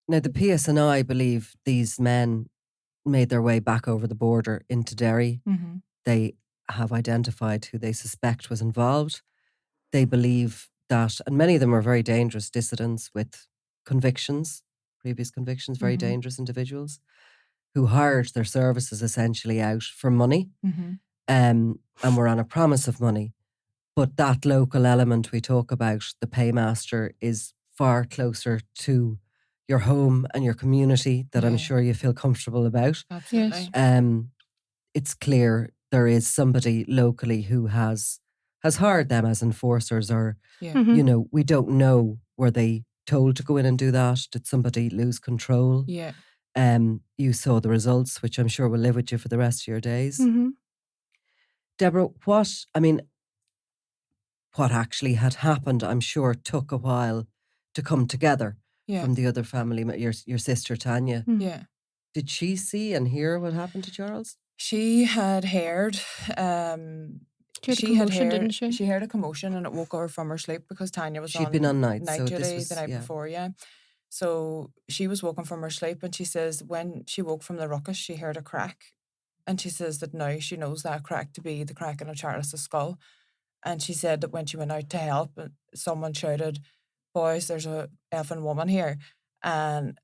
Now, the PSNI believe these men made their way back over the border into Derry. Mm-hmm. They have identified who they suspect was involved. They believe that, and many of them are very dangerous dissidents with convictions, previous convictions, very Mm-hmm. dangerous individuals who hired their services essentially out for money, Mm-hmm. and were on a promise of money. But that local element we talk about, the paymaster, is far closer to your home and your community that I'm Yeah. sure you feel comfortable about. Absolutely. It's clear there is somebody locally who has hired them as enforcers, or Yeah. Mhm. we don't know, were they told to go in and do that? Did somebody lose control? Yeah. You saw the results, which I'm sure will live with you for the rest of your days. Mhm. Deborah, what actually had happened, I'm sure, took a while to come together Yeah. from the other family, your sister Tanya. Yeah. Did she see and hear what happened to Charles? She had heard, She had a commotion, didn't she? She heard a commotion and it woke her from her sleep because Tanya was She'd been on night, so this duty was, the night yeah. before, yeah. So she was woken from her sleep, and she says when she woke from the ruckus, she heard a crack, and she says that now she knows that crack to be the cracking of Charles's skull. And she said that when she went out to help, someone shouted, "Boys, there's a effing woman here," and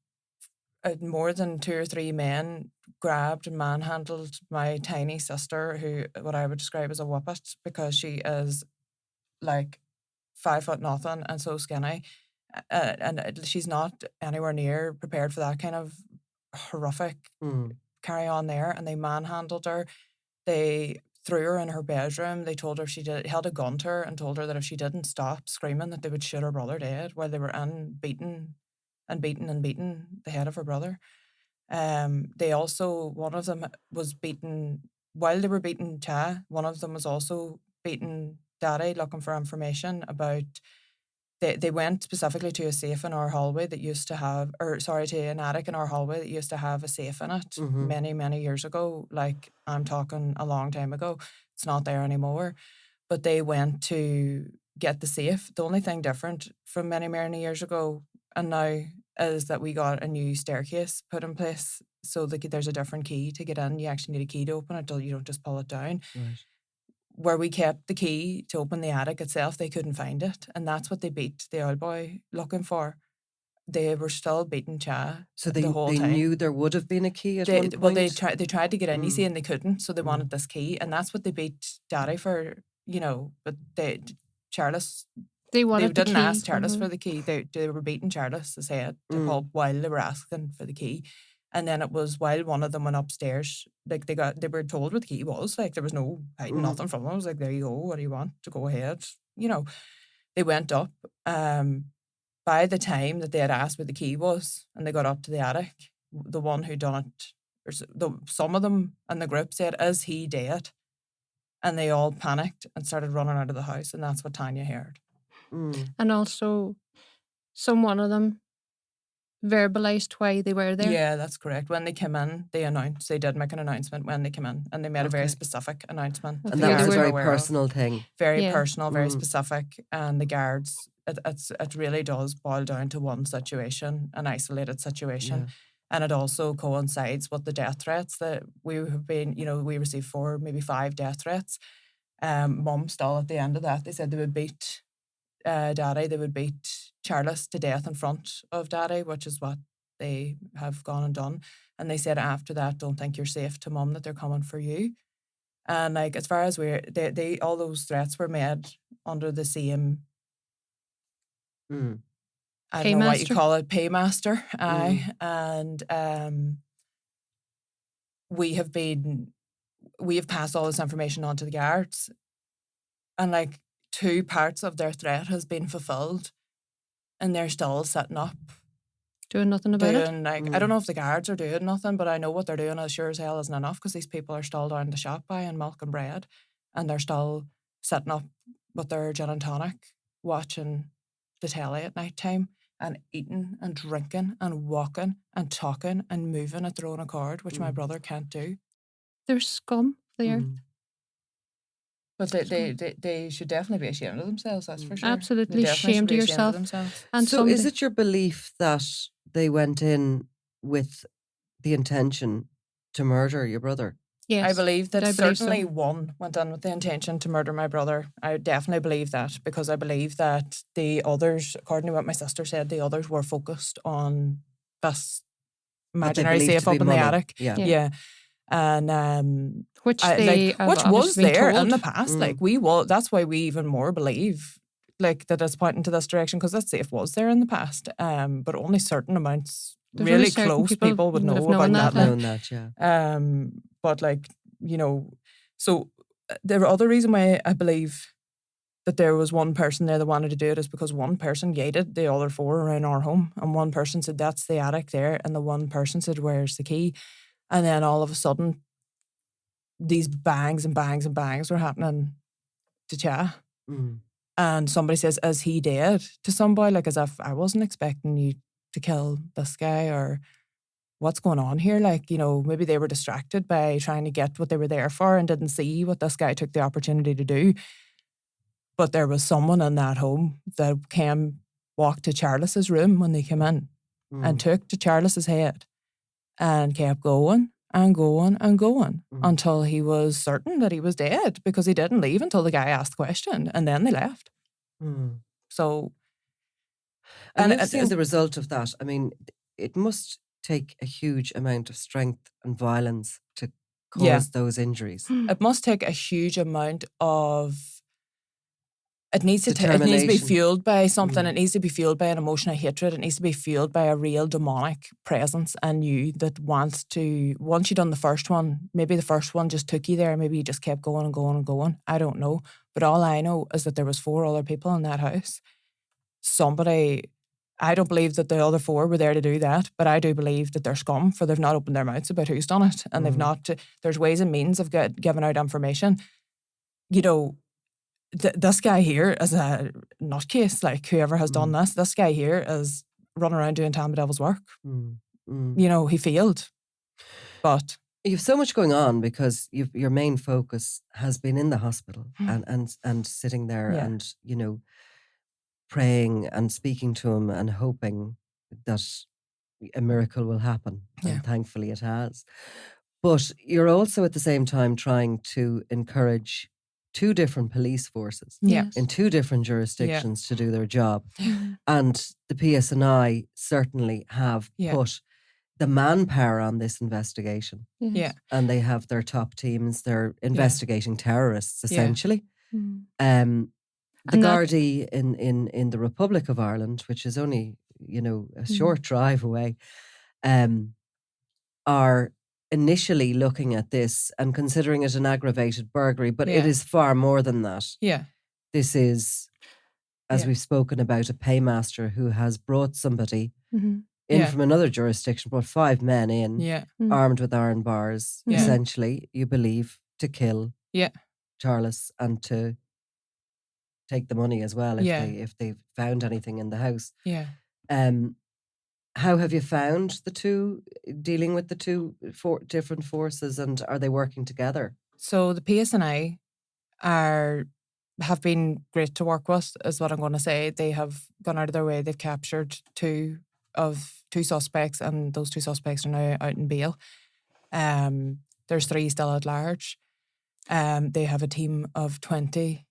more than 2 or 3 men grabbed and manhandled my tiny sister, who what I would describe as a whippet, because she is like 5 foot nothing and so skinny, and she's not anywhere near prepared for that kind of horrific carry on there. And they manhandled her. They threw her in her bedroom. They told her held a gun to her and told her that if she didn't stop screaming, that they would shoot her brother dead, while they were in beating the head of her brother. They also, one of them was beaten, while they were beating Cha, one of them was also beating Daddy, looking for information about, they went specifically to a safe in our hallway that used to have, to an attic in our hallway that used to have a safe in it many, many years ago. Like, I'm talking a long time ago. It's not there anymore. But they went to get the safe. The only thing different from many, many years ago and now is that we got a new staircase put in place. So there's a different key to get in. You actually need a key to open it. You don't just pull it down. Right. Where we kept the key to open the attic itself, they couldn't find it. And that's what they beat the old boy looking for. They were still beating Cha So the whole time. knew there would have been a key at one point? They tried to get in, you see, and they couldn't. So they wanted this key. And that's what they beat Daddy for, but Charles, They they didn't ask Charles for the key. They were beating Charles's head to pulp while they were asking for the key. And then it was while one of them went upstairs, like they were told what the key was. Like, there was no hiding nothing from them. It was like, there you go. What do you want? To go ahead. They went up. By the time that they had asked what the key was and they got up to the attic, the one who done it, some of them in the group said, "Is he dead?" And they all panicked and started running out of the house. And that's what Tanya heard. And also, one of them verbalized why they were there. Yeah, that's correct. When they came in, they did make an announcement when they came in, and they made a very specific announcement. And that was a very personal thing. Very personal, very specific. And the guards, it really does boil down to one situation, an isolated situation. Yeah. And it also coincides with the death threats that we have been, we received 4, maybe 5 death threats. Mum still at the end of that, they said they would beat Daddy, they would beat Charles to death in front of Daddy, which is what they have gone and done. And they said after that, don't think you're safe to Mum, that they're coming for you. And like, as far as they all those threats were made under the same, I don't know what you call it, paymaster. And we have passed all this information on to the guards, and like 2 parts of their threat has been fulfilled, and they're still sitting up. Doing nothing about it? Like, I don't know if the guards are doing nothing, but I know what they're doing as sure as hell isn't enough, because these people are still down the shop buying milk and bread, and they're still sitting up with their gin and tonic, watching the telly at night time, and eating and drinking and walking and talking and moving at their own accord, which my brother can't do. They're scum, they are. But they should definitely be ashamed of themselves, that's for sure. Absolutely ashamed of yourself. And so is it your belief that they went in with the intention to murder your brother? Yes. I believe that I believe so. certainly one went in with the intention to murder my brother. I definitely believe that, because I believe that the others, according to what my sister said, the others were focused on this imaginary believed safe to be up in the money. attic. Yeah. Yeah. And Which I, they have which was obviously been there in told. the past. Like that's why we even more believe like that it's pointing to this direction, because that safe was there in the past. But only certain amounts, There's really only certain close people would would know have about known that. that, Known that, yeah. But like, so the other reason why I believe that there was one person there that wanted to do it is because one person guided the other four around our home, and one person said, that's the attic there, and the one person said, where's the key? And then all of a sudden these bangs and bangs and bangs were happening to Cha. And somebody says, is he dead? To somebody, like as if I wasn't expecting you to kill this guy, or what's going on here? Like, maybe they were distracted by trying to get what they were there for and didn't see what this guy took the opportunity to do. But there was someone in that home that walked to Charles's room when they came in and took to Charles's head and kept going and going and going until he was certain that he was dead, because he didn't leave until the guy asked the question, and then they left. So... And you've seen the result of that. I mean, it must take a huge amount of strength and violence to cause those injuries. It must take a huge amount of... It needs to be fueled by something. It needs to be fueled by an emotion of hatred. It needs to be fueled by a real demonic presence in you that wants to... Once you've done the first one, maybe the first one just took you there. Maybe you just kept going and going and going. I don't know. But all I know is that there was 4 other people in that house. Somebody... I don't believe that the other 4 were there to do that, but I do believe that they're scum, for they've not opened their mouths about who's done it, and they've not... There's ways and means of giving out information. This guy here is a nutcase. Like, whoever has done this guy here is running around doing Tam the Devil's work. He failed. But... You've so much going on, because your main focus has been in the hospital and sitting there and, praying and speaking to him and hoping that a miracle will happen. And thankfully it has. But you're also at the same time trying to encourage 2 different police forces in 2 different jurisdictions to do their job. And the PSNI certainly have put the manpower on this investigation. And they have their top teams. They're investigating terrorists, essentially. The Gardaí in the Republic of Ireland, which is only, a short drive away, are initially looking at this and considering it an aggravated burglary, but it is far more than that. This is, as we've spoken about, a paymaster who has brought somebody in from another jurisdiction, brought 5 men in, armed with iron bars, essentially, you believe, to kill Charles and to take the money as well if they found anything in the house. How have you found the 2, dealing with the 2 different forces, and are they working together? So the PSNI have been great to work with, is what I'm going to say. They have gone out of their way. They've captured 2 suspects, and those 2 suspects are now out in bail. There's 3 still at large. They have a team of 20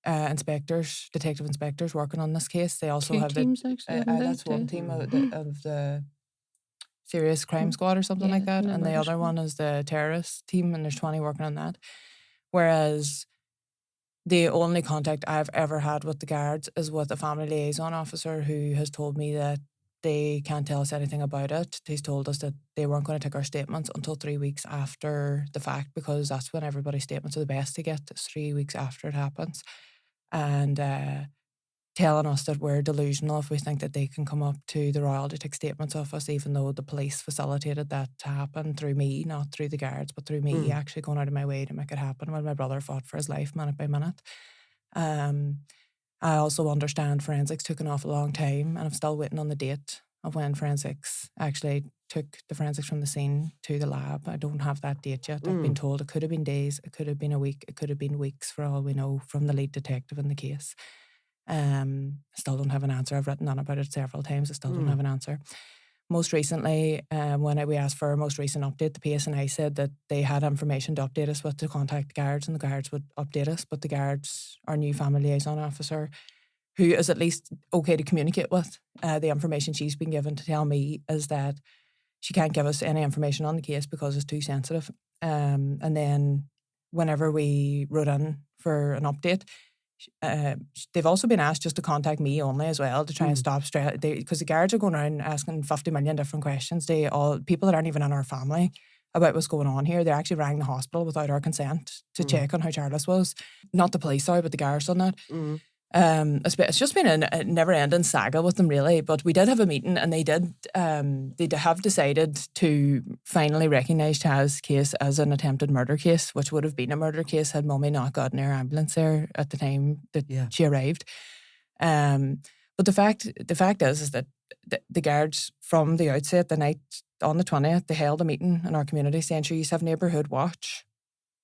detective inspectors working on this case. They also 2 have teams, actually. that's one team of the serious crime squad or something like that, and the other one is the terrorist team, and there's 20 working on that. Whereas the only contact I've ever had with the guards is with a family liaison officer who has told me that they can't tell us anything about it. He's told us that they weren't going to take our statements until 3 weeks after the fact, because that's when everybody's statements are the best to get, 3 weeks after it happens. And telling us that we're delusional if we think that they can come up to the Royal to take statements of us, even though the police facilitated that to happen through me, not through the guards, but through me actually going out of my way to make it happen when my brother fought for his life minute by minute. I also understand forensics took an awful long time, and I'm still waiting on the date of when forensics actually took the forensics from the scene to the lab. I don't have that date yet. I've been told it could have been days, it could have been a week, it could have been weeks, for all we know, from the lead detective in the case. Still don't have an answer. I've written on about it several times. I still don't have an answer. most recently, when we asked for a most recent update, the PSNI said that they had information to update us with to contact the guards, and the guards would update us. But the guards, our new family liaison officer, who is at least okay to communicate with, the information she's been given to tell me is that she can't give us any information on the case because it's too sensitive. And then whenever we wrote in for an update, they've also been asked just to contact me only as well to try and stop stress, because the guards are going around asking 50 million different questions. People that aren't even in our family about what's going on here. They actually rang the hospital without our consent to check on how Charles was. Not the police, sorry, but the guards done that. It's just been a never-ending saga with them, really. But we did have a meeting, and they have decided to finally recognise Chaz's case as an attempted murder case, which would have been a murder case had Mummy not gotten her ambulance there at the time that she arrived. But the fact is that the guards from the outset, the night on the 20th, they held a meeting in our community saying, sure, you have neighbourhood watch.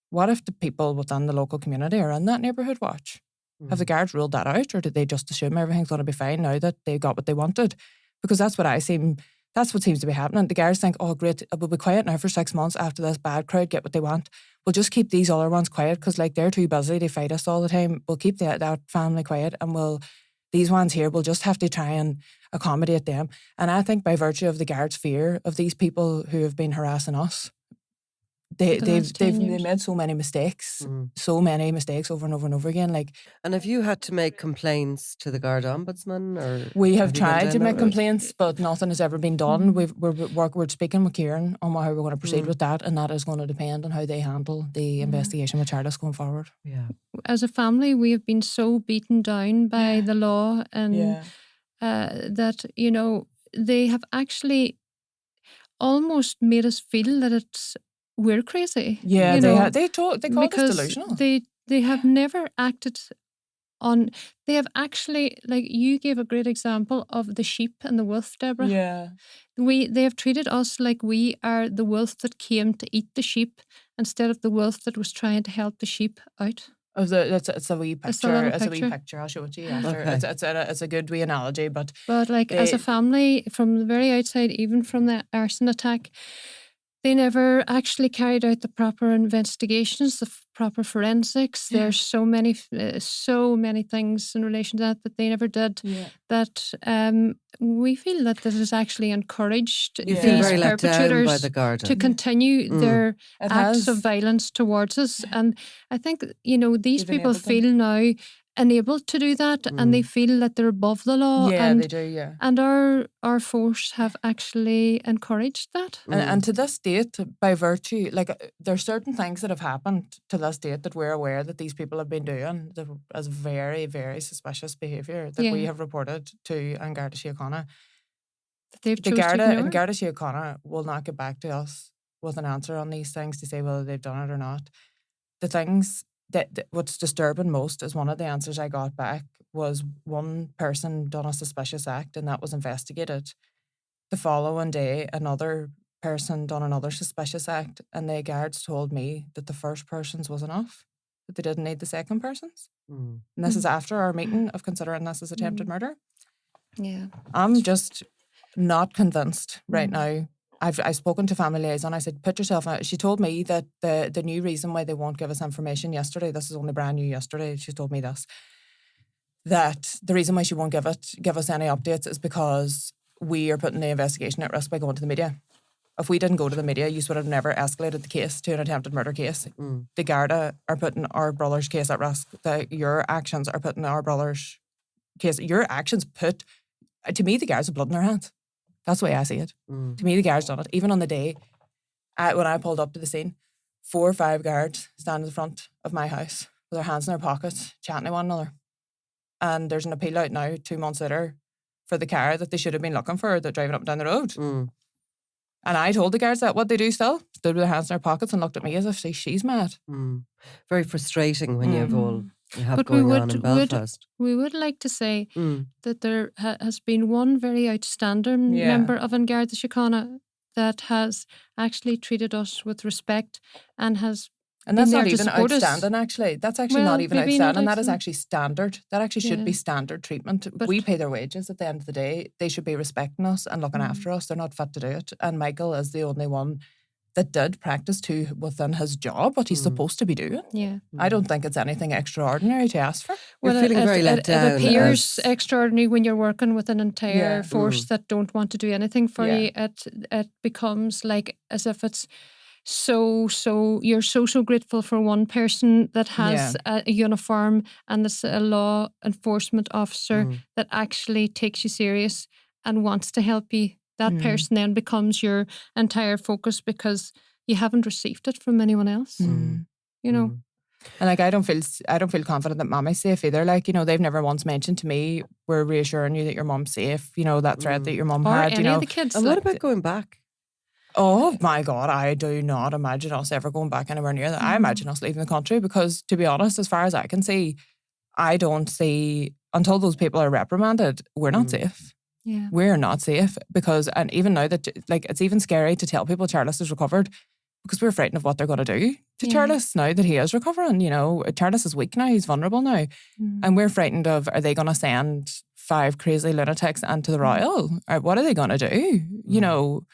What if the people within the local community are in that neighbourhood watch? Have the guards ruled that out, or did they just assume everything's going to be fine now that they got what they wanted? Because that's what seems to be happening. The guards think, oh great, we'll be quiet now for 6 months after this bad crowd get what they want. We'll just keep these other ones quiet because they're too busy to fight us all the time. We'll keep that family quiet, and these ones here, we'll just have to try and accommodate them. And I think by virtue of the guards' fear of these people who have been harassing us, they've made so many mistakes over and over and over again. And have you had to make complaints to the Garda Ombudsman, or we have tried to make complaints, but nothing has ever been done. We're speaking with Kieran on how we're going to proceed with that, and that is going to depend on how they handle the investigation with Charles going forward. Yeah. As a family, we have been so beaten down by the law, and that they have actually almost made us feel that we're crazy. Yeah, they called us delusional. They have never acted on. They have actually, you gave a great example of the sheep and the wolf, Deborah. Yeah, they have treated us like we are the wolf that came to eat the sheep instead of the wolf that was trying to help the sheep out. It's a wee picture. It's a wee picture. I'll show it to you after. Okay. It's a good wee analogy, but as a family, from the very outside, even from the arson attack, they never actually carried out the proper investigations, the proper forensics. There's so many things in relation to that they never did. Yeah. That we feel that this has actually encouraged these perpetrators by the Garda to continue their acts of violence towards us. And I think these people feel now enabled to do that, and they feel that they're above the law. Yeah, and they do, yeah. And our force have actually encouraged that. And to this date, by virtue, there's certain things that have happened to this date that we're aware that these people have been doing as very, very suspicious behaviour that we have reported to Garda Síochána. The Garda and Garda Síochána will not get back to us with an answer on these things to say whether they've done it or not. The things that what's disturbing most is one of the answers I got back was one person done a suspicious act and that was investigated. The following day, another person done another suspicious act, and the guards told me that the first person's was enough, that they didn't need the second person's. And this is after our meeting of considering this as attempted murder. Yeah, I'm just not convinced right now. I've spoken to family liaison. I said, put yourself out. She told me that the new reason why they won't give us information yesterday, this is only brand new yesterday, she told me this, that the reason why she won't give us any updates is because we are putting the investigation at risk by going to the media. If we didn't go to the media, you would have never escalated the case to an attempted murder case. The Garda are putting our brother's case at risk. Your actions are putting our brother's case. Your actions put, to me, the guards have blood in their hands. That's the way I see it. To me, the guards done it. Even on the day when I pulled up to the scene, 4 or 5 guards stand in the front of my house with their hands in their pockets, chatting to one another. And there's an appeal out now, 2 months later, for the car that they should have been looking for, that driving up and down the road. And I told the guards that what they do still, stood with their hands in their pockets and looked at me as if she's mad. Very frustrating when you have all you have going on in Belfast. We would like to say that there has been one very outstanding member of Garda Síochána that has actually treated us with respect and has And that's been there not to even support us. outstanding, actually. That's actually Well, not even maybe not outstanding. That is outstanding. actually standard. That actually should be Yeah. standard treatment. But- We pay their wages at the end of the day. They should be respecting us and looking after us. They're not fit to do it. And Michael is the only one that did practice to within his job what he's supposed to be doing. Yeah. I don't think it's anything extraordinary to ask for. You're Well, feeling very let it down appears as- extraordinary when you're working with an entire Yeah. force that don't want to do anything for Yeah. you. It becomes like as if it's so you're so grateful for one person that has a uniform and this a law enforcement officer that actually takes you serious and wants to help you. That person then becomes your entire focus because you haven't received it from anyone else. You know. And like I don't feel confident that Mommy's safe either. Like, you know, they've never once mentioned to me, we're reassuring you that your mum's safe, you know, that threat that your mum Or had, any you know. of the kids. And what about going back? Oh my God, I do not imagine us ever going back anywhere near that. I imagine us leaving the country because, to be honest, as far as I can see, I don't see, until those people are reprimanded, we're not safe. Yeah. We're not safe because, and even now that, like, it's even scary to tell people Charles is recovered because we're frightened of what they're going to do to Charles now that he is recovering. You know, Charles is weak now, he's vulnerable now. And we're frightened of, are they going to send 5 crazy lunatics into the Royal? Or what are they going to do? You know,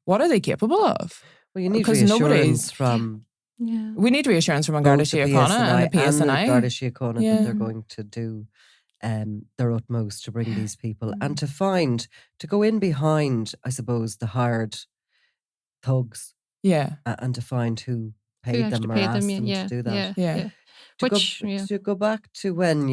what are they capable of? Well, you need Because reassurance from Yeah. we need reassurance from Garda both the Síochána and the PSNI. Garda Síochána Yeah. that they're going to do their utmost to bring these people and to go in behind, I suppose, the hired thugs Yeah. and to find who paid them actually or paid asked them, them yeah, to do that. Yeah. To go back to when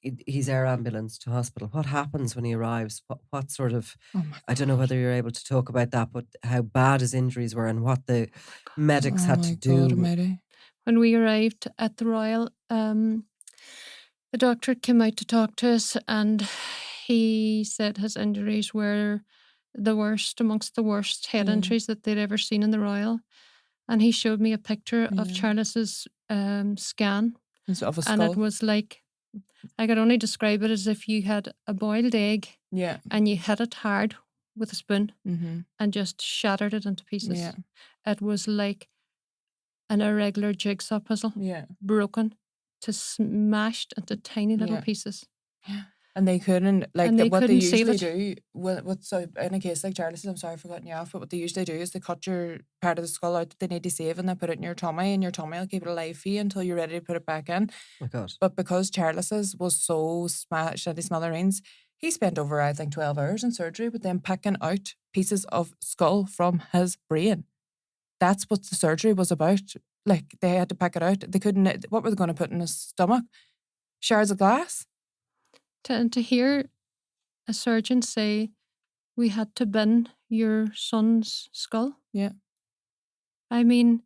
he's air ambulance to hospital, what happens when he arrives? What sort of, Oh my I don't know whether you're able to talk about that, but how bad his injuries were and what the medics had to do. Almighty. When we arrived at the Royal, the doctor came out to talk to us and he said his injuries were the worst, amongst the worst head injuries that they'd ever seen in the Royal. And he showed me a picture of Charles's scan. Of a skull. And it was like, I could only describe it as if you had a boiled egg Yeah. and you hit it hard with a spoon Mm-hmm. and just shattered it into pieces. Yeah. It was like an irregular jigsaw puzzle, Yeah. broken to smashed into tiny little Yeah. pieces. And they couldn't, like, And they what they couldn't save usually do, so in a case like Charles, I'm sorry for cutting you off, but what they usually do is they cut your part of the skull out that they need to save and they put it in your tummy, and your tummy will keep it alive for you until you're ready to put it back in. Oh my God. But because Charles's was so smashed into smithereens, he spent over, I think, 12 hours in surgery with them picking out pieces of skull from his brain. That's what the surgery was about. Like, they had to pick it out. They couldn't, what were they going to put in his stomach? Shards of glass? To hear a surgeon say, we had to bin your son's skull. Yeah. I mean,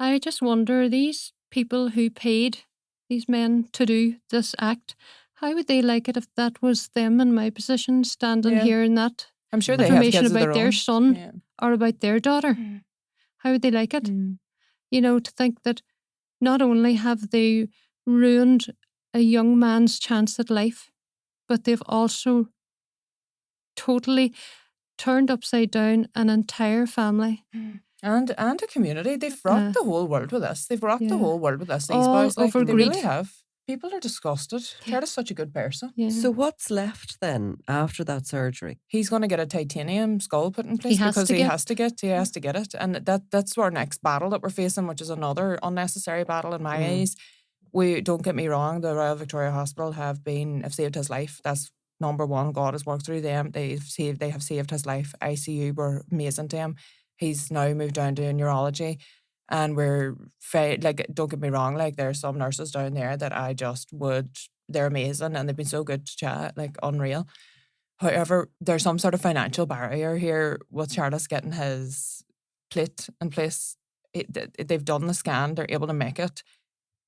I just wonder, these people who paid these men to do this act, how would they like it if that was them in my position, standing Yeah. hearing that I'm sure they have information kids of about their own. son Yeah. or about their daughter? How would they like it? You know, to think that not only have they ruined a young man's chance at life, but they've also totally turned upside down an entire family. And a community. They've rocked the whole world with this. They've rocked the whole world with this. These All boys, like, over they really greed. have. People are disgusted. Charles is such a good person. Yeah. So what's left then after that surgery? He's going to get a titanium skull put in place has because to he get- has to get it. And that's our next battle that we're facing, which is another unnecessary battle in my eyes. We, don't get me wrong, the Royal Victoria Hospital have saved his life. That's number one. God has worked through them. They have saved his life. ICU were amazing to him. He's now moved down to neurology, and we're like, don't get me wrong, like, there's some nurses down there that I just they're amazing and they've been so good to chat, like, unreal. However, there's some sort of financial barrier here with Charles getting his plate in place. They've done the scan, they're able to make it.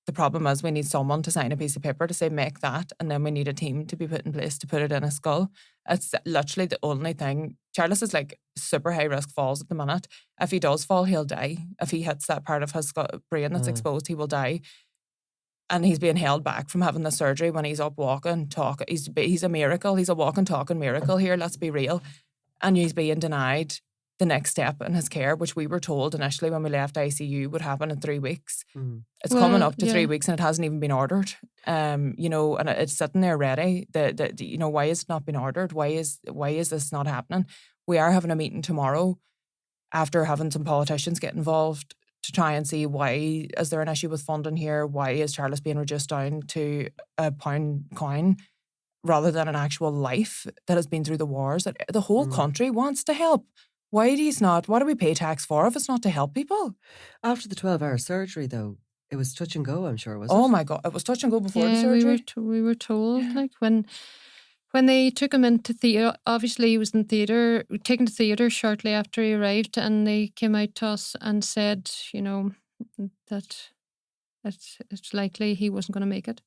The problem is we need someone to sign a piece of paper to say make that, and then we need a team to be put in place to put it in a skull. It's literally the only thing. Charles is like super high risk falls at the minute. If he does fall, he'll die. If he hits that part of his brain that's exposed, he will die. And he's being held back from having the surgery when he's up walking, talking. He's a miracle. He's a walking, talking miracle here, let's be real. And he's being denied the next step in his care, which we were told initially when we left ICU would happen in 3 weeks. It's coming up to 3 weeks and it hasn't even been ordered. You know, and it's sitting there ready. You know, why is it not been ordered? Why is this not happening? We are having a meeting tomorrow after having some politicians get involved to try and see why is there an issue with funding here? Why is Charles being reduced down to a pound coin rather than an actual life that has been through the wars that the whole country wants to help? Why do you not? What do we pay tax for if it's not to help people? After the 12-hour surgery, though, it was touch and go, I'm sure, was it? Oh my God, it was touch and go before the surgery. we were told, like, when they took him into theatre, obviously he was in theatre, taken to theatre shortly after he arrived, and they came out to us and said, you know, that it's likely he wasn't going to make it.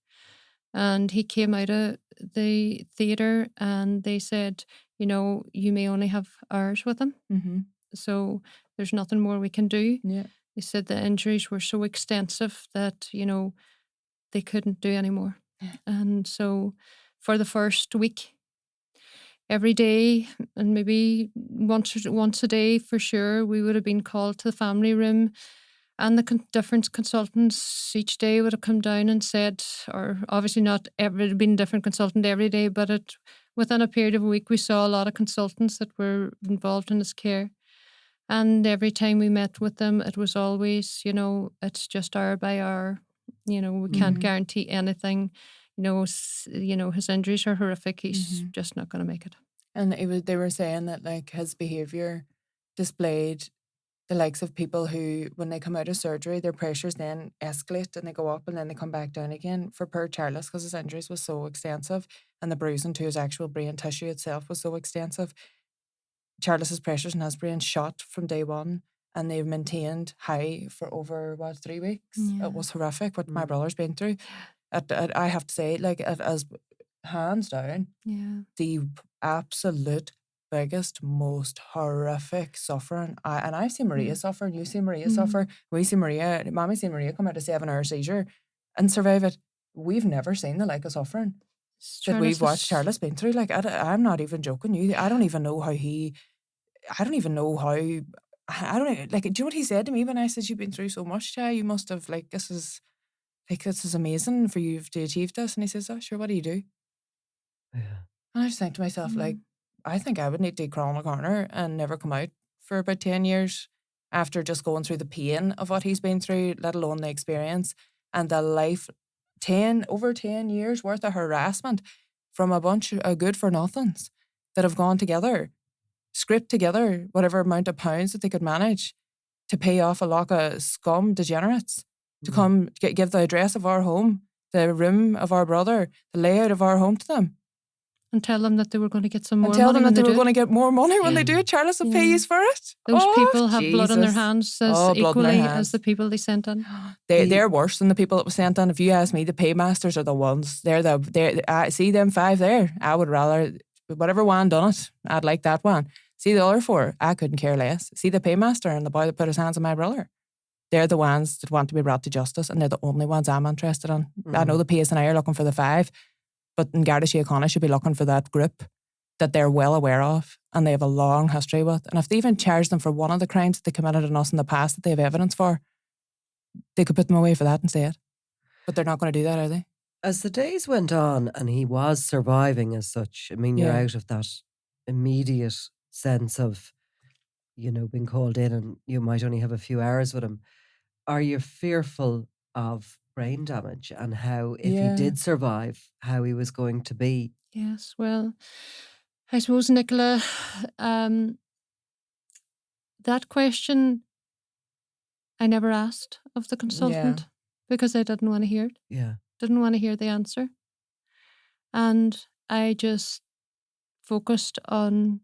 And he came out of the theatre and they said, you know, you may only have hours with him. So there's nothing more we can do. Yeah. They said the injuries were so extensive that, you know, they couldn't do any more. And so for the first week, every day, and maybe once a day for sure, we would have been called to the family room, and the different consultants each day would have come down and said, or obviously not every, been a different consultant every day, but within a period of a week, we saw a lot of consultants that were involved in his care. And every time we met with them, it was always, you know, it's just hour by hour. You know, we can't guarantee anything. You know, his injuries are horrific. He's just not going to make it. And they were saying that, like, his behaviour displayed the likes of people who, when they come out of surgery, their pressures then escalate and they go up and then they come back down again. For poor Charles, because his injuries was so extensive and the bruising to his actual brain tissue itself was so extensive, Charles's pressures in his brain shot from day one, and they've maintained high for over 3 weeks. It was horrific what my brother's been through. I have to say, like, as hands down, the absolute biggest, most horrific suffering. And I've seen Maria suffer, and you see Maria suffer. We see Maria, Mommy seen Maria come out of 7-hour seizure and survive it. We've never seen the like of suffering that we've watched Charles been through. Like, I'm not even joking you. I don't even know how, like, do you know what he said to me when I said, you've been through so much, Chai, you must have, like, this is amazing for you to achieve this. And he says, oh, sure, what do you do? Yeah. And I just think to myself, like, I think I would need to crawl in a corner and never come out for about 10 years after just going through the pain of what he's been through, let alone the experience and the over 10 years worth of harassment from a bunch of good-for-nothings that have gone together, scraped together whatever amount of pounds that they could manage to pay off a lot of scum degenerates to come give the address of our home, the room of our brother, the layout of our home to them. And tell them that they were going to get some more money. And tell them that they were going to get more money when they do it. Charles will pay you for it. Those people have blood on their hands equally hands as the people they sent in. They're worse than the people that were sent in. If you ask me, the paymasters are the ones. I see them 5 there. I would rather, whatever one done it, I'd like that one. See the other 4, I couldn't care less. See the paymaster and the boy that put his hands on my brother. They're the ones that want to be brought to justice, and they're the only ones I'm interested in. I know the PSNI are looking for the 5, but in Garda Síochána should be looking for that group that they're well aware of and they have a long history with. And if they even charge them for one of the crimes that they committed on us in the past that they have evidence for, they could put them away for that instead. But they're not going to do that, are they? As the days went on and he was surviving as such, I mean, you're out of that immediate sense of, you know, being called in and you might only have a few hours with him. Are you fearful of brain damage and how, if he did survive, how he was going to be? Yes, well, I suppose, Nicola, that question I never asked of the consultant because I didn't want to hear it. Yeah. Didn't want to hear the answer. And I just focused on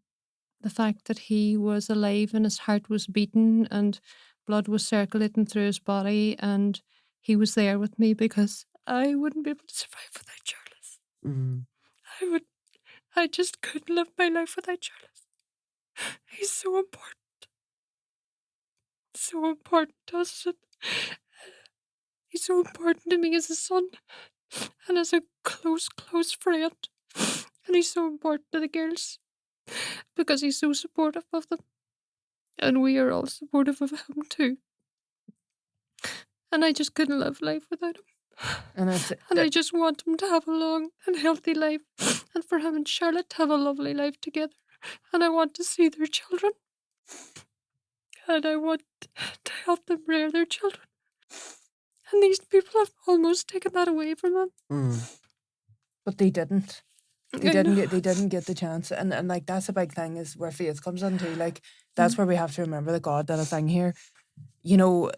the fact that he was alive and his heart was beating and blood was circulating through his body and he was there with me because I wouldn't be able to survive without Charles. I just couldn't live my life without Charles. He's so important. So important to us. He's so important to me as a son and as a close friend. And he's so important to the girls because he's so supportive of them. And we are all supportive of him too. And I just couldn't live life without him. And I just want him to have a long and healthy life, and for him and Charlotte to have a lovely life together. And I want to see their children. And I want to help them rear their children. And these people have almost taken that away from them. But they didn't. They didn't get the chance. And like, that's a big thing, is where faith comes into. Like, that's where we have to remember that God did a thing here. You know,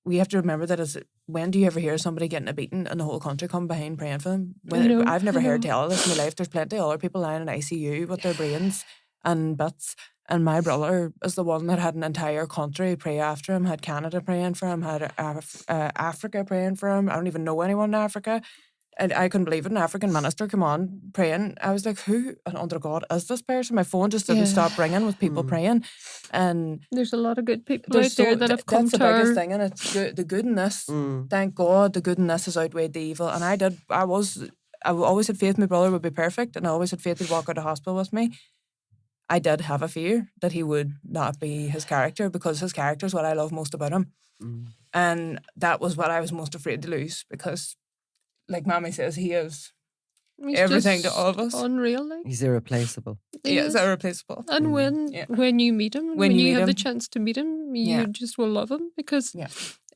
we have to remember that when do you ever hear somebody getting a beating and the whole country come behind praying for them? I've never heard tell of this in my life. There's plenty of other people lying in ICU with their brains and bits. And my brother is the one that had an entire country pray after him, had Canada praying for him, had Africa praying for him. I don't even know anyone in Africa. And I couldn't believe it. An African minister come on praying. I was like, who under God is this person? My phone just didn't stop ringing with people praying. And there's a lot of good people out there that have come to That's the biggest thing, and it's the goodness. Thank God the goodness has outweighed the evil. And I always had faith my brother would be perfect, and I always had faith he'd walk out of hospital with me. I did have a fear that he would not be his character, because his character is what I love most about him. And that was what I was most afraid to lose, because, like Mammy says, he's everything to all of us. Unreal, like. He's irreplaceable. He is irreplaceable. And when you meet him, when you have the chance to meet him, you just will love him, because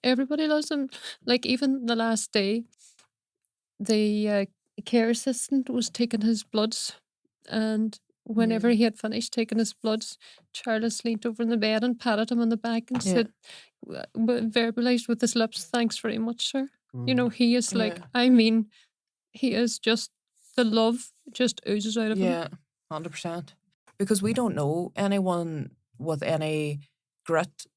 everybody loves him. Like, even the last day, the care assistant was taking his bloods, and whenever he had finished taking his bloods, Charles leaned over in the bed and patted him on the back and said, verbalised with his lips, "Thanks very much, sir." You know, he is like, I mean, he is just, the love just oozes out of him. Yeah, 100%. Because we don't know anyone with any grit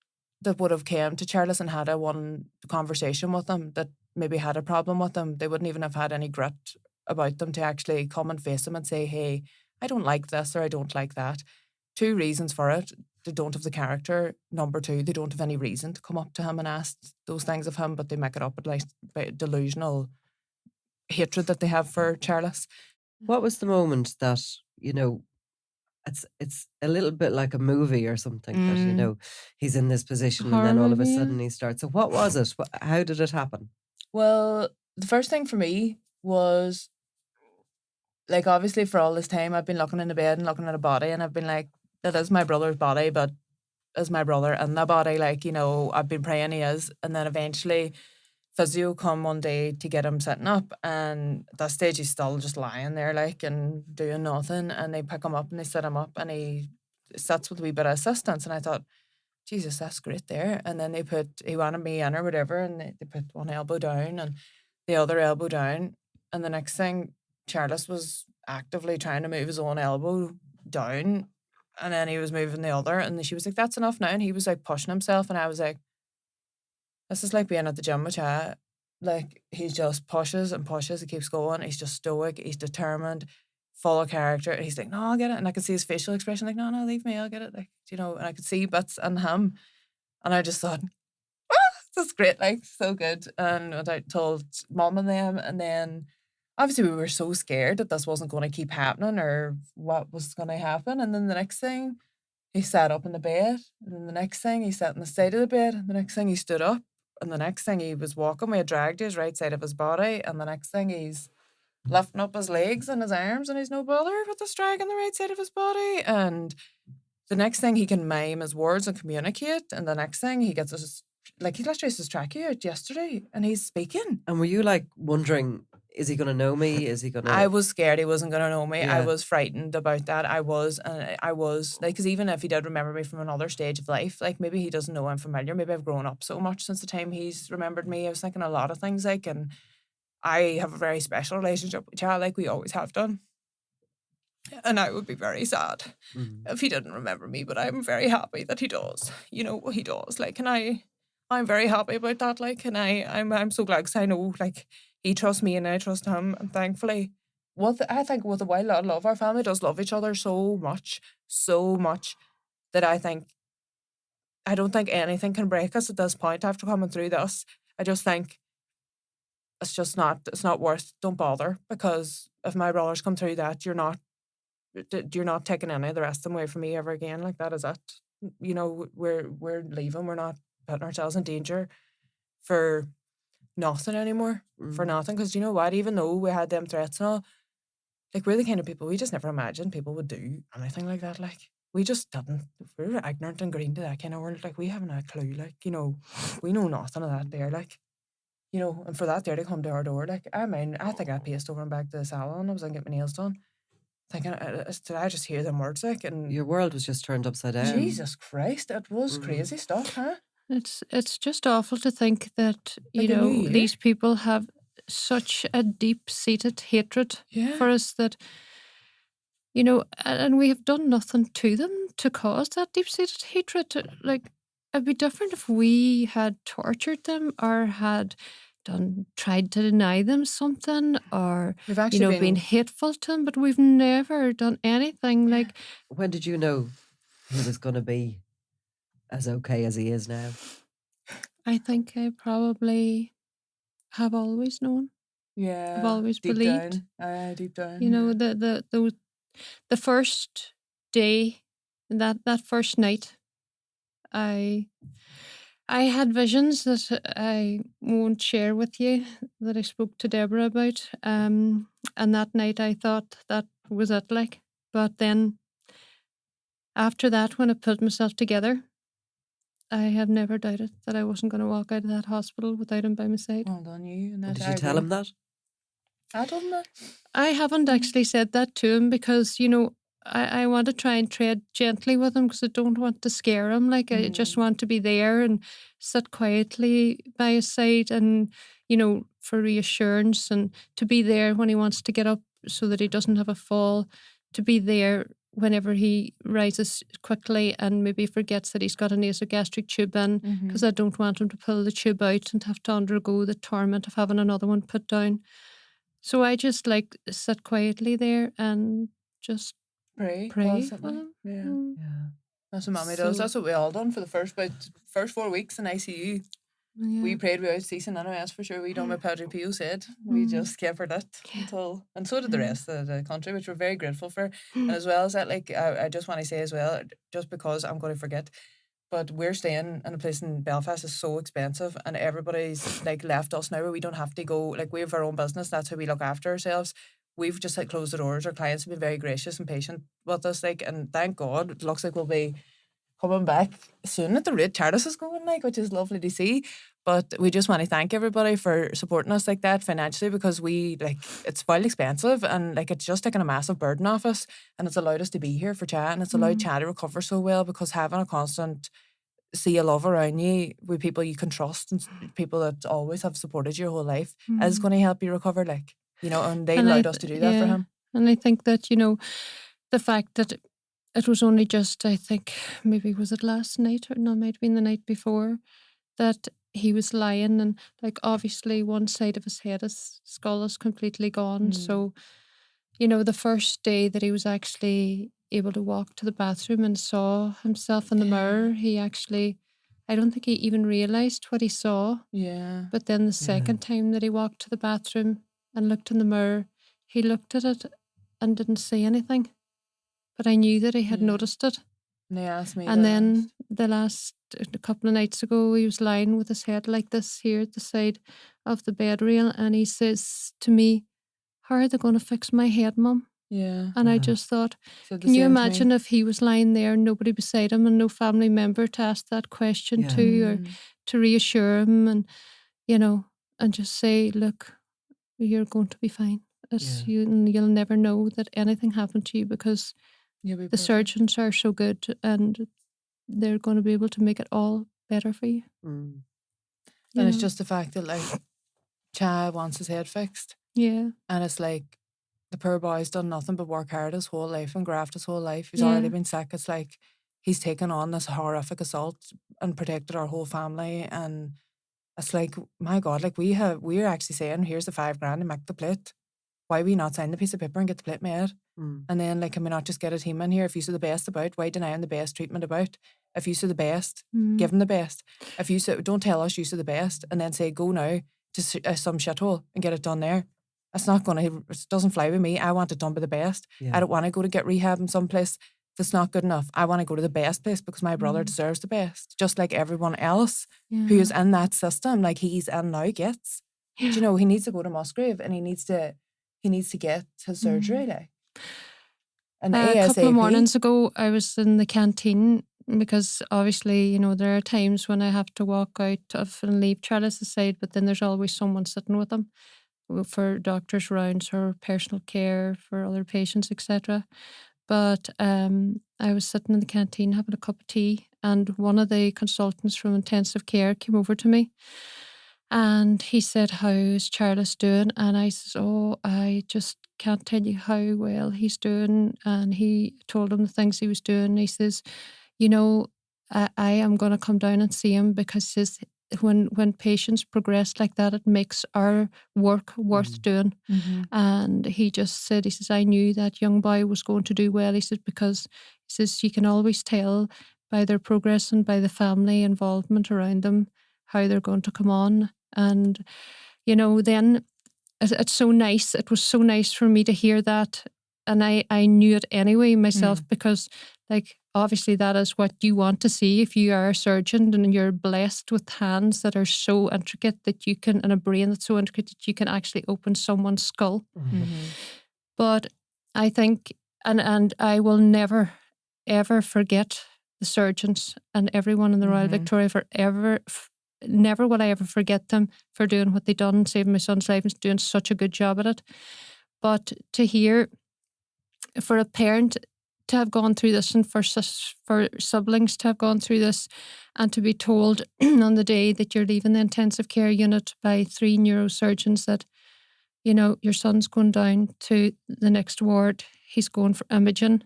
that would have came to Charles and had a one conversation with him that maybe had a problem with him. They wouldn't even have had any grit about them to actually come and face him and say, hey, I don't like this or I don't like that. 2 reasons for it. They don't have the character. Number 2, they don't have any reason to come up to him and ask those things of him, but they make it up with like delusional hatred that they have for Charles. What was the moment that, you know, it's a little bit like a movie or something, that, you know, he's in this position and then all of a sudden he starts. So what was it? How did it happen? Well, the first thing for me was, like, obviously for all this time I've been looking in the bed and looking at a body, and I've been like, that is my brother's body, but is my brother in the body? Like, you know, I've been praying he is. And then eventually physio come one day to get him sitting up, and at that stage he's still just lying there, like, and doing nothing, and they pick him up and they sit him up and he sits with a wee bit of assistance, and I thought, Jesus, that's great there. And then he wanted me in or whatever, and they put one elbow down and the other elbow down, and the next thing, Charles was actively trying to move his own elbow down, and then he was moving the other, and she was like, that's enough now, and he was like pushing himself, and I was like, this is like being at the gym with Chad. Like, he just pushes and pushes, he keeps going, he's just stoic, he's determined, full of character, and he's like, no, I'll get it, and I could see his facial expression, like, no, leave me, I'll get it, like, you know, and I could see bits in him, and I just thought, that's great, like, so good. And I told Mum and them, and then obviously we were so scared that this wasn't going to keep happening or what was going to happen, and then the next thing, he sat up in the bed, and then the next thing, he sat on the side of the bed, and the next thing, he stood up, and the next thing, he was walking, we had dragged his right side of his body, and the next thing, he's lifting up his legs and his arms, and he's no bother with us dragging the right side of his body, and the next thing, he can mime his words and communicate, and the next thing, he gets his, like, he literally his trachea out yesterday, and he's speaking. And were you, like, wondering, is he going to know me? Is he going to... I was scared he wasn't going to know me. Yeah. I was frightened about that. I was, like, because even if he did remember me from another stage of life, like, maybe he doesn't know I'm familiar. Maybe I've grown up so much since the time he's remembered me. I was thinking a lot of things, like, and I have a very special relationship with Chad, like we always have done. And I would be very sad if he didn't remember me, but I'm very happy that he does. You know, he does. Like, and I'm very happy about that. Like, and I'm so glad, because I know, like, he trusts me and I trust him. And thankfully, I think with a while lot of love, our family does love each other so much that I don't think anything can break us at this point after coming through this. I just think it's not worth, don't bother, because if my brothers come through that, you're not taking any of the rest of them away from me ever again. Like, that is it. you know, we're leaving. We're not putting ourselves in danger for nothing anymore. For nothing. Because you know what? Even though we had them threats and all, like, we're the kind of people, we just never imagined people would do anything like that. Like, we just didn't. We were ignorant and green to that kind of world. Like, we haven't a clue. Like, you know, we know nothing of that there. Like, you know, and for that there to come to our door, like, I mean, I think I paced over and back to the salon. I was going to get my nails done. Thinking, did I just hear them words, like, and Your world was just turned upside down. Jesus Christ, it was crazy stuff, huh? It's just awful to think that, Like you a new know, year. these people have such a deep-seated hatred Yeah. for us that, you know, and we have done nothing to them to cause that deep-seated hatred. Like, it'd be different if we had tortured them or had tried to deny them something or, We've you actually know, been hateful to them, but we've never done anything. Like, When did you know he was going to be as okay as he is now? I think I probably have always known. yeah, I've always deep believed. down, deep down. You know, yeah. the first day, that first night, I had visions that I won't share with you that I spoke to Deborah about. And that night I thought that was it, like. But then after that, when I put myself together, I have never doubted that I wasn't going to walk out of that hospital without him by my side. Well done, you. And And that, did I you tell agree. him that? I told him that. I haven't actually said that to him because, you know, I want to try and tread gently with him because I don't want to scare him. Like, I just want to be there and sit quietly by his side and, you know, for reassurance and to be there when he wants to get up so that he doesn't have a fall, to be there whenever he rises quickly and maybe forgets that he's got a nasogastric tube in because I don't want him to pull the tube out and have to undergo the torment of having another one put down. So I just like sit quietly there and just Pray pray for constantly. them. Yeah. Yeah. That's what Mommy does. So- That's what we all done for the first 4 weeks in ICU. Yeah. We prayed without ceasing anyway, that's for sure. We done what Padre Pio said. We just kept it until, and so did the rest of the country, which we're very grateful for. And as well as that, like, I just want to say as well, just because I'm going to forget, but we're staying in a place in Belfast is so expensive, and everybody's like left us now where we don't have to go. Like, we have our own business. That's how we look after ourselves. We've just like closed the doors. Our clients have been very gracious and patient with us, like, and thank God it looks like we'll be coming back soon at the rate Charles is going, like, which is lovely to see. But we just want to thank everybody for supporting us like that financially, because we, like, it's well expensive and like it's just taken a massive burden off us, and it's allowed us to be here for Cha, and it's allowed Cha to recover so well, because having a constant sea of love around you with people you can trust and people that always have supported you your whole life is going to help you recover, like, you know, and they allowed us to do that for him. And I think that, you know, the fact that it was only just, I think, maybe was it last night or no, it might have been the night before, that he was lying and like obviously one side of his head, his skull is completely gone. So, you know, the first day that he was actually able to walk to the bathroom and saw himself in the mirror, he actually, I don't think he even realised what he saw. Yeah. But then the second time that he walked to the bathroom and looked in the mirror, he looked at it and didn't say anything. But I knew that he had noticed it. And they asked me And then a couple of nights ago, he was lying with his head like this here at the side of the bed rail, and he says to me, "How are they going to fix my head, Mum?" Yeah. And I just thought, Said the can you same to me. imagine if he was lying there and nobody beside him and no family member to ask that question to, or to reassure him and, you know, and just say, look, you're going to be fine. You'll never know that anything happened to you because You'll be the perfect. surgeons are so good and they're going to be able to make it all better for you. And You it's know? just the fact that, like, Cha wants his head fixed. Yeah. And it's like, the poor boy's done nothing but work hard his whole life and graft his whole life. He's already been sick. It's like he's taken on this horrific assault and protected our whole family. And it's like, my God, like, we're actually saying, here's the $5,000 to make the plate. Why we not sign the piece of paper and get the plate made? And then, like, can we not just get a team in here? If you see the best about, why deny him the best treatment about? If you see the best, give him the best. If you say, don't tell us you see the best and then say, go now to some shithole and get it done there. It's not going to, it doesn't fly with me. I want it done by the best. I don't want to go to get rehab in some place if it's not good enough, I want to go to the best place because my brother deserves the best, just like everyone else who is in that system, like he's in now gets. Do you know, he needs to go to Musgrave and he needs to get his surgery, like. And A couple of ASAP. mornings ago, I was in the canteen because obviously, you know, there are times when I have to walk out of and leave Charles' side, but then there's always someone sitting with him for doctor's rounds or personal care for other patients, etc. But I was sitting in the canteen having a cup of tea, and one of the consultants from intensive care came over to me. And he said, "How's Charles doing?" And I said, "Oh, I just can't tell you how well he's doing." And he told him the things he was doing. He says, "You know, I am going to come down and see him because when patients progress like that, it makes our work worth doing." And he just said, he says, "I knew that young boy was going to do well." He says, because he says, you can always tell by their progress and by the family involvement around them how they're going to come on. And, you know, then it's so nice. It was so nice for me to hear that. And I knew it anyway myself because, like, obviously that is what you want to see if you are a surgeon and you're blessed with hands that are so intricate that you can, and a brain that's so intricate that you can actually open someone's skull. But I think, and I will never, ever forget the surgeons and everyone in the Royal Victoria never will I ever forget them for doing what they done, saving my son's life and doing such a good job at it. But to hear, for a parent to have gone through this and for siblings to have gone through this and to be told on the day that you're leaving the intensive care unit by 3 neurosurgeons that, you know, your son's going down to the next ward, he's going for imaging,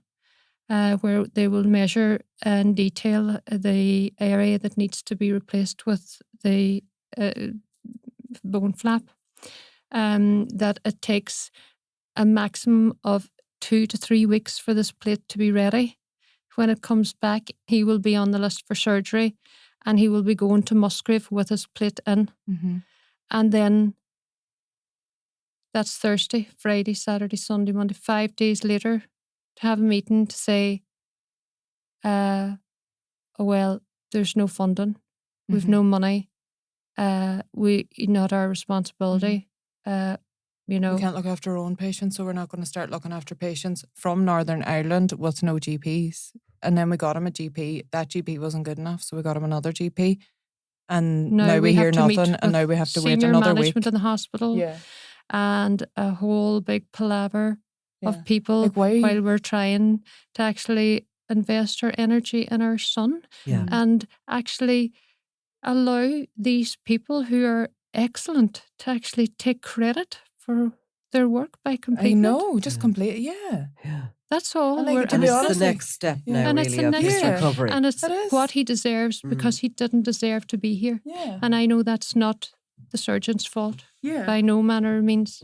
where they will measure in detail the area that needs to be replaced with the bone flap, that it takes a maximum of 2 to 3 weeks for this plate to be ready. When it comes back, he will be on the list for surgery and he will be going to Musgrave with his plate in. And then that's Thursday, Friday, Saturday, Sunday, Monday, 5 days later, to have a meeting to say, oh, well, there's no funding. We've no money. Not our responsibility. You know, we can't look after our own patients, so we're not going to start looking after patients from Northern Ireland with no GPs. And then we got him a GP. That GP wasn't good enough, so we got him another GP. And now we hear nothing, and now we have to wait another week. Management in the hospital, and a whole big palaver of people Like, while we're trying to actually invest our energy in our son and actually allow these people who are excellent to actually take credit for their work by completing I know, just complete it, That's all. And like, and it's the next step now, and really, it's the of next his step. recovery. And it's what he deserves because he didn't deserve to be here. And I know that's not the surgeon's fault by no manner of means.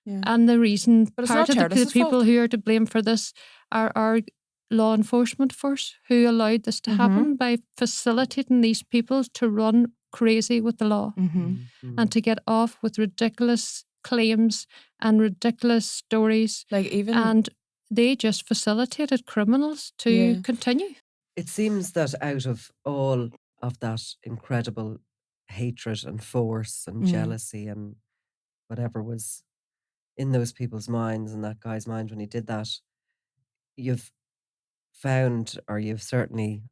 And the reason, part of the people who are to blame for this are our law enforcement force who allowed this to happen by facilitating these people to run crazy with the law and to get off with ridiculous claims and ridiculous stories. And they just facilitated criminals to continue. It seems that out of all of that incredible hatred and force and jealousy and whatever was in those people's minds and that guy's mind when he did that, you've found, or you've certainly,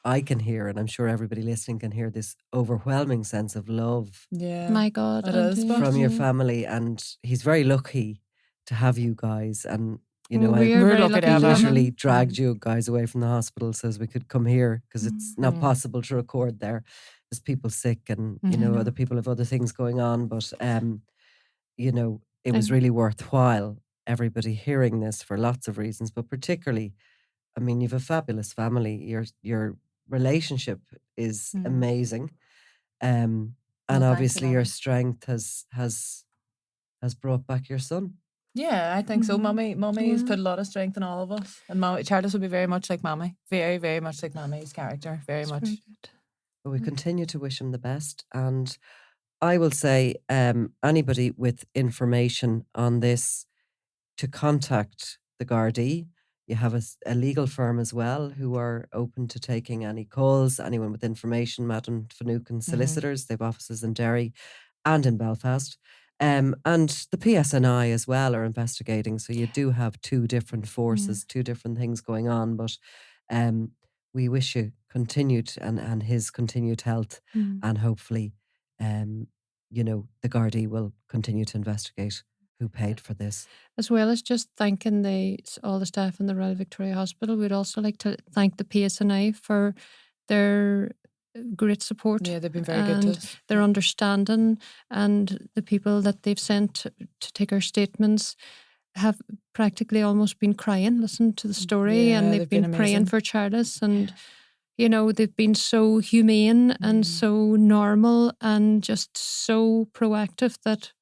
I can hear, and I'm sure everybody listening can hear, this overwhelming sense of love. My God, from your family, and he's very lucky to have you guys. And you know, we're lucky to literally dragged you guys away from the hospital so as we could come here because it's not possible to record there. There's people sick, and you know, other people have other things going on. But you know, it was really worthwhile. Everybody hearing this for lots of reasons, but particularly, I mean, you've a fabulous family. Your relationship is amazing, and obviously your strength has brought back your son. Yeah, I think so. Mummy's put a lot of strength in all of us, and Charles will be very much like Mummy, very, very much like Mummy's character, very much. But we continue to wish him the best, and I will say, anybody with information on this to contact the Gardaí. You have a legal firm as well who are open to taking any calls, anyone with information, Madden Finucane Solicitors. They have offices in Derry and in Belfast. And the PSNI as well are investigating. So you do have two different forces, two different things going on. But we wish you continued and his continued health, and hopefully, the Gardaí will continue to investigate who paid for this. As well as just thanking all the staff in the Royal Victoria Hospital, we'd also like to thank the PSNI for their great support. Yeah, they've been very good to and us. their understanding, and the people that they've sent to take our statements have practically almost been crying, listening to the story, Yeah, and they've they've been been praying amazing. for Charles, and they've been so humane and so normal and just so proactive that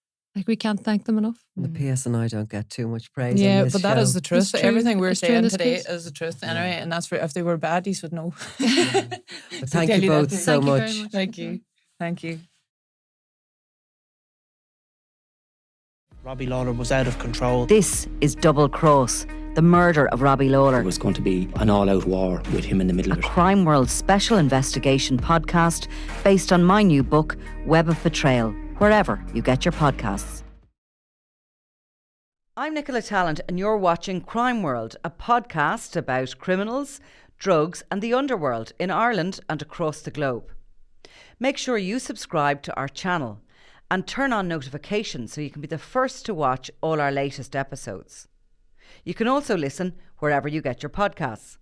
we can't thank them enough. The PSNI don't get too much praise on Yeah, this but that show. is the truth. It's true. Everything we're It's true in saying this today case. is the truth anyway, and that's if they were bad, you would know. But thank you both so Thank you much. very much. Thank you. Thank you. Robbie Lawler was out of control. This is Double Cross, the murder of Robbie Lawler. It was going to be an all-out war with him in the middle of it. Crime World special investigation podcast based on my new book, Web of Betrayal, wherever you get your podcasts. I'm Nicola Tallant and you're watching Crime World, a podcast about criminals, drugs and the underworld in Ireland and across the globe. Make sure you subscribe to our channel and turn on notifications so you can be the first to watch all our latest episodes. You can also listen wherever you get your podcasts.